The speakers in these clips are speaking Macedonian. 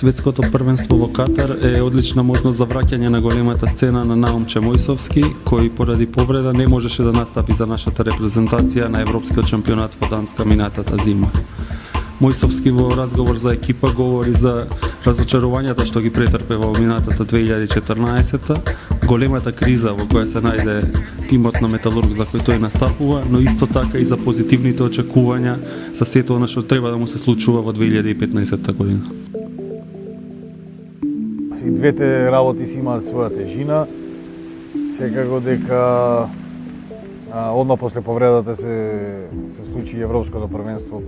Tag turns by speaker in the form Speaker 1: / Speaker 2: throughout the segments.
Speaker 1: Светското првенство во Катар е одлична можност за враќање на големата сцена на Наумче Мојсовски, кој поради повреда не можеше да настапи за нашата репрезентација на Европскиот шампионат во Данска минатата зима. Мојсовски во разговор за екипа говори за разочарувањата што ги претрпе во минатата 2014-та, големата криза во која се најде тимот на Металург за кој тој настапува, но исто така и за позитивните очекувања за сето она што треба да му се случува во 2015 година.
Speaker 2: И двете работи си имаат своја тежина. Секако дека одма после повредата се случи Европското првенство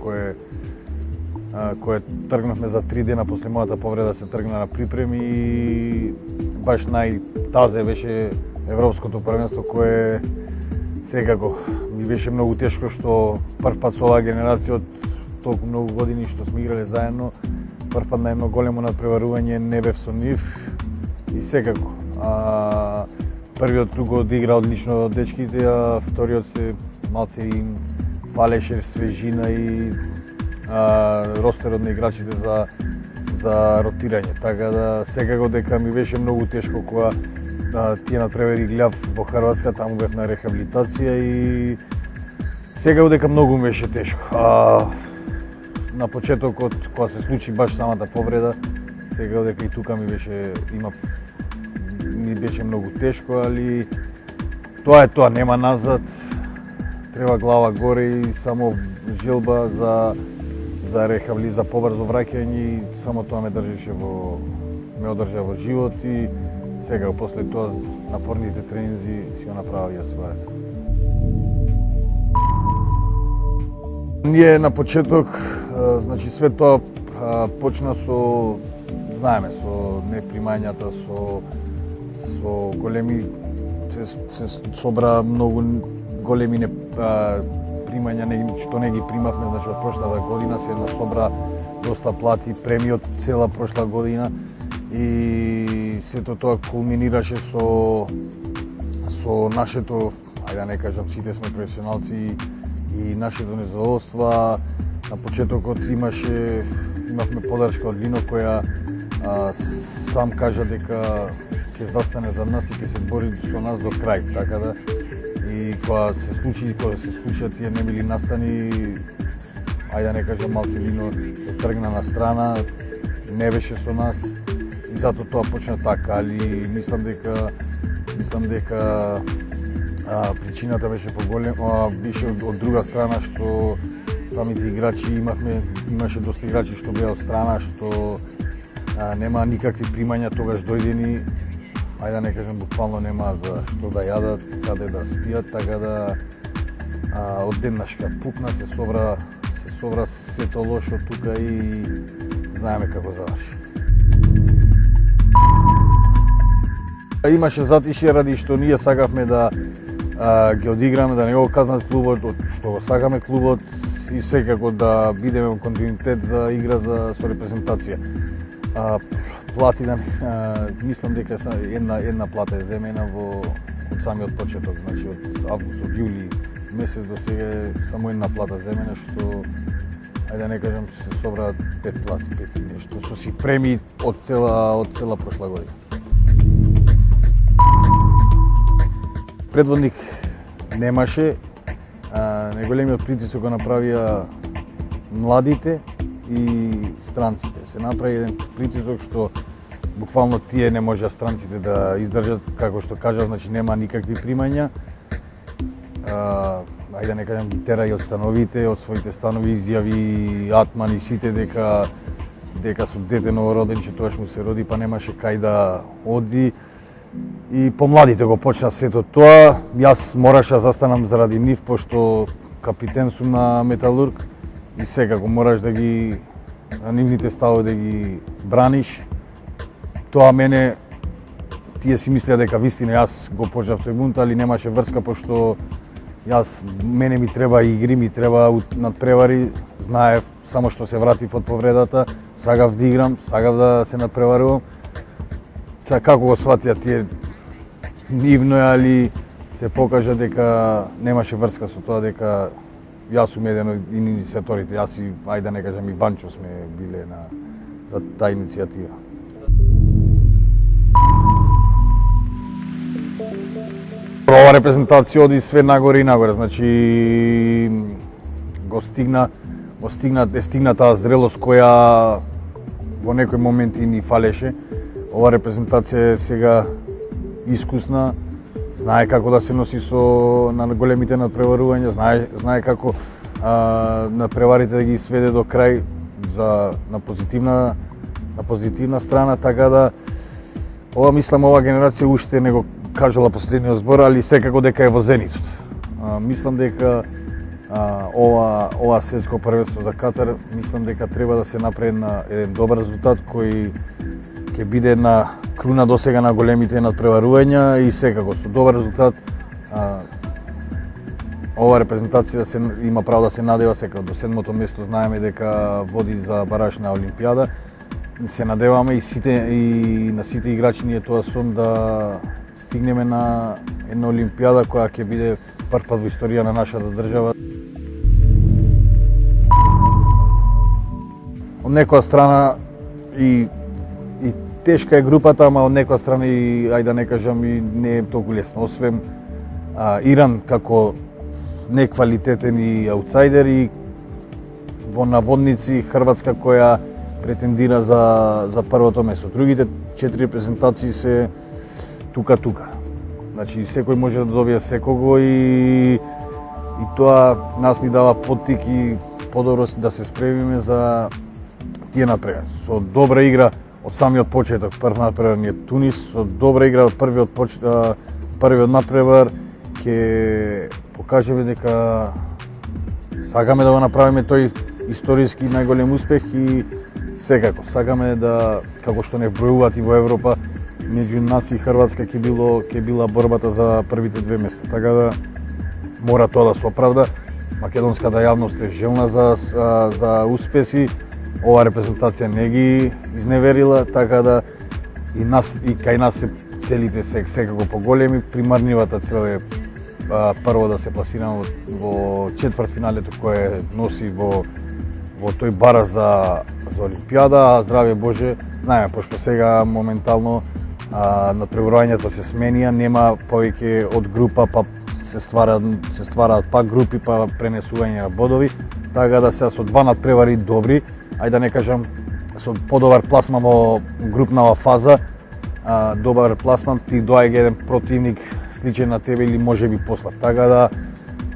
Speaker 2: кое тргнавме за 3 дена после мојата повреда, се тргна на припреми и баш најтазе беше Европското првенство кое секако ми беше многу тешко што прв пат со оваа генерација од толку многу години што сме играле заедно, прв пат на едно големо надпреварување не бев со нив и секако. Првиот круг одигра одлично дечките, а вториот се малце им фалеше свежина и ростерот на играчите за ротирање. Така да секако дека ми беше многу тешко кога тие надпревари гледав во Хрватска, таму бев на рехабилитација и секако дека многу ми беше тешко. На почетокот кога се случи баш самата повреда, секако дека и тука ми беше многу тешко, али тоа е тоа, нема назад. Треба глава горе и само желба за за побрзо враќање и само тоа ме одржа во живот и сега после тоа напорните тренинзи си го направија своето. Ние на почеток, значи све тоа почна со, знаеме, со непримањата, со големи, се собра многу големи примања што не ги примавме, значи од прошлата година се насобра доста плати, премиот цела прошла година и сето тоа кулминираше со нашето, ајде да не кажам, сите сме професионалци и нашето незадоволство. На почетокот имавме поддршка од Лино која сам кажа дека ќе застане за нас и ќе се бори со нас до крај, така да и кога се случи тие немили настани, ајде да не кажам, малце Лино се тргна на страна, не беше со нас и затоа тоа почна така, али мислам дека причината беше беше од друга страна што самите играчи имаше доста играчи што беа од страна, што нема никакви примања, тогаш дојдени, ајде да не кажем, буквално нема за што да јадат, каде да спијат, така да од деннашка пукна, се собра сето лошо тука и знаеме како заврши. Имаше затишје ради што ние сакавме да ги одиграме, да не го казнат клубот, што го сакаме клубот и секако да бидеме во континуитет за игра со репрезентација. Плати мислам дека една плата е земена од самиот почеток, значи од август, од јули месец до сега е само една плата земена, што ајде да не кажам се собраат 5 плати, 5 нешто, со си премии од цела прошла година. Предводник немаше, најголемиот притисок го направија младите и странците. Се направи еден притисок што буквално тие не можеа странците да издржат, како што кажав, значи нема никакви примања. Ајде да не кажам, ги тера и од становите, од своите станови изјави Атман и сите дека со дете новороденче тоаш му се роди, па немаше кај да оди. И помладите го почна сето тоа. Јас мораше да застанам заради нив, пошто капитен сум на Металург и секако мораш да ги на нивните ставови да ги браниш. Тоа мене, тие си мислеа дека вистина јас го почнав тој бунт, али немаше врска, пошто мене ми треба игри, ми треба надпревари, знаев само што се вратив од повредата, сакав да играм, сакав да се надпреварувам. Како го сватија тие, нивно е, али се покажа дека немаше врска со тоа, дека јас сум еден од иницијаторите, јас и, ајде да не кажам, и Ванчо сме биле таа иницијатива. Ова репрезентација оди све нагоре и нагоре, значи стигна таа зрелост која во некои моменти ни фалеше. Ова репрезентација е сега искусна, знае како да се носи со на големите надпреварувања, знае како надпреварите да ги сведе до крај на позитивна страна, така да мислам ова генерација уште не го кажала последниот збор, али секако дека е во зенитот. Мислам дека ова светско првенство за Катар, мислам дека треба да се направи на еден добар резултат кој ќе биде една круна досега на големите надпреварувања и секако со добар резултат ова репрезентација има право да се надева секако до 7-то место. Знаеме дека води за бараж на Олимпијада. Се надеваме и на сите играчи ни е тоа сон да стигнеме на една Олимпијада која ќе биде прв пат во историја на нашата држава. Од некоја страна и тешка е групата, ама од некоја страна и ајде да не кажам и не е толку лесно. Освен Иран како неквалитетен и аутсайдер и во наводници Хрватска која претендира за првото место. Другите 4 репрезентации се тука. Значи секој може да добие секого и тоа нас ни дава поттик и подобро да се спремиме за тие надпревари. Со добра игра од самиот почеток, прв надпревар ни е Тунис, со добра игра од првиот надпревар ќе покажеме дека сакаме да го направиме тој историски најголем успех и секако сакаме да, како што не бројуваат и во Европа, меѓу нас и Хрватска ќе била борбата за првите 2 места. Така да мора тоа да се оправда. Македонската јавност е желна за успеси. Ова репрезентација не ги изневерила, така да и кај нас се целите секако поголеми. Примарнивата цел е прво да се пласираме во четвртфиналето кое носи во тој бараж за Олимпијада, а здраве Боже, знаеме, пошто сега моментално надпреварувањето се сменија, нема повеќе од група, па се ствараат пак групи, па пренесување на бодови, така да сега со 2 надпревари добри, ајде да не кажам со подобар пласман во групнава фаза, добар пласман, ти доаѓа еден противник сличен на тебе или можеби послаб. Така да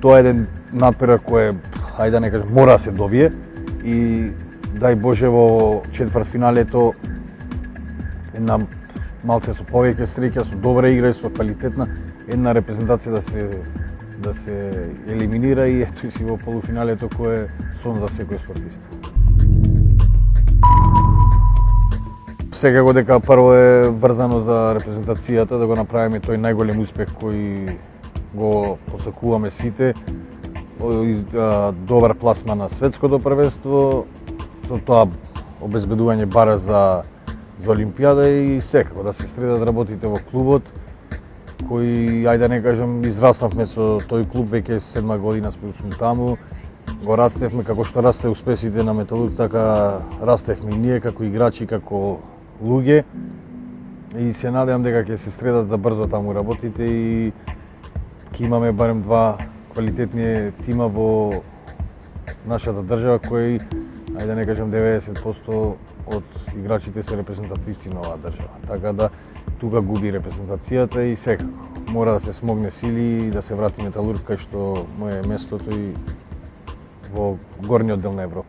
Speaker 2: тоа е еден надпревар кој ајде да не кажам мора да се добие и дај Боже во четвртфиналето една малце со повеќе среќа, со добра игра и со квалитетна една репрезентација да се елиминира и ето и си во полуфиналето кој е сон за секој спортист. Секако дека прво е врзано за репрезентацијата да го направиме тој најголем успех кој го посакуваме сите, добар пласман на светското првенство, со тоа обезбедување бараж за Олимпијада и секако да се средат работите во клубот, кој, ајде да не кажам, израснавме со тој клуб, веќе 7 година сум таму, го растевме како што расте успесите на Металург, така растевме и ние како играчи, како луѓе и се надевам дека ќе се средат за брзо таму работите и ќе имаме барем 2 квалитетни тима во нашата држава кои, ајде да не кажам 90% од играчите се репрезентативци на оваа држава. Така да тука губи репрезентацијата и секако мора да се смогне сили и да се врати Металург кај што му е местото и во горниот дел на Европа.